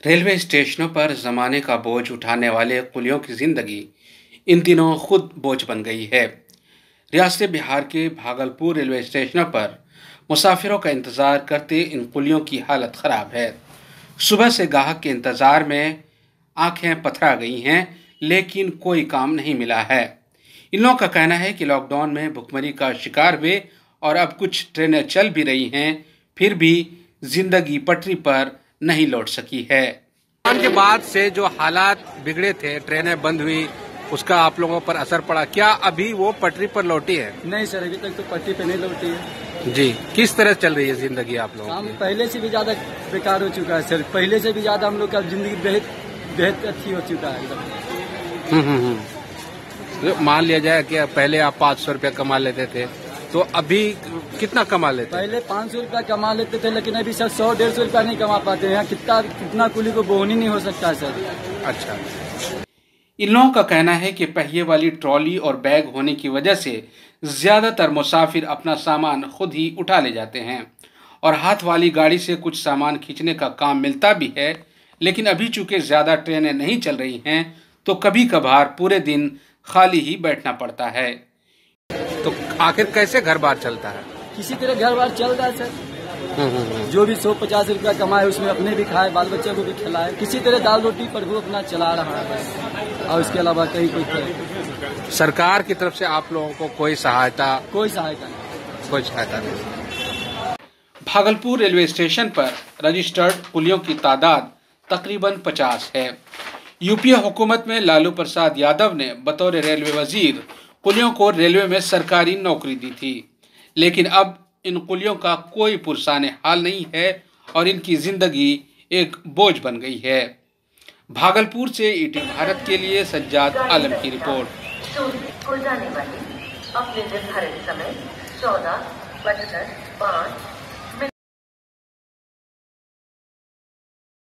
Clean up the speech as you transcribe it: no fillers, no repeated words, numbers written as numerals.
Railway स्टेशनों पर ज़माने का बोझ उठाने वाले कुलियों की ज़िंदगी इन दिनों खुद बोझ बन गई है। रियासत बिहार के भागलपुर रेलवे स्टेशनों पर मुसाफिरों का इंतज़ार करते इन कुलियों की हालत ख़राब है। सुबह से ग्राहक के इंतज़ार में आंखें पथरा गई हैं, लेकिन कोई काम नहीं मिला है। इन लोगों का कहना है कि लॉकडाउन में भुखमरी का शिकार हुए और अब कुछ ट्रेनें चल भी रही हैं, फिर भी जिंदगी पटरी पर नहीं लौट सकी है। लॉकडाउन के बाद से जो हालात बिगड़े थे, ट्रेनें बंद हुई, उसका आप लोगों पर असर पड़ा। क्या अभी वो पटरी पर लौटी है? नहीं सर, अभी तक तो पटरी पे नहीं लौटी है। जी, किस तरह चल रही है जिंदगी आप लोगों काम की? पहले से भी ज्यादा बेकार हो चुका है सर। पहले से भी ज्यादा हम लोग का जिंदगी बेहद अच्छी हो चुका है एकदम। तो मान लिया जाए कि पहले आप 500 रुपया कमा लेते थे, तो अभी कितना कमा लेते? पहले 500 रुपया कमा लेते थे, लेकिन अभी सर 100-150 रुपया नहीं कमा पाते हैं। यहाँ कितना कुली को बोहनी नहीं हो सकता है सर। अच्छा, इन लोगों का कहना है कि पहिए वाली ट्रॉली और बैग होने की वजह से ज्यादातर मुसाफिर अपना सामान खुद ही उठा ले जाते हैं और हाथ वाली गाड़ी से कुछ सामान खींचने का काम मिलता भी है, लेकिन अभी चूंकि ज्यादा ट्रेनें नहीं चल रही हैं, तो कभी कभार पूरे दिन खाली ही बैठना पड़ता है। तो आखिर कैसे घर बार चलता है? किसी तरह घर बार चल रहा है सर। जो भी 150 रुपया कमाए उसमें अपने भी खाए, बाल बच्चे को भी खिलाए। किसी तरह दाल रोटी पर वो अपना चला रहा है और उसके अलावा कहीं कोई सरकार की तरफ से आप लोगों को कोई सहायता नहीं। भागलपुर रेलवे स्टेशन पर रजिस्टर्ड कुलियों की तादाद तकरीबन 50 है। यूपीए हुकूमत में लालू प्रसाद यादव ने बतौर रेलवे वजीर कुलियों को रेलवे में सरकारी नौकरी दी थी, लेकिन अब इन कुलियों का कोई पुरसाने हाल नहीं है और इनकी जिंदगी एक बोझ बन गई है। भागलपुर से ईटी भारत के लिए सज्जाद आलम की रिपोर्ट।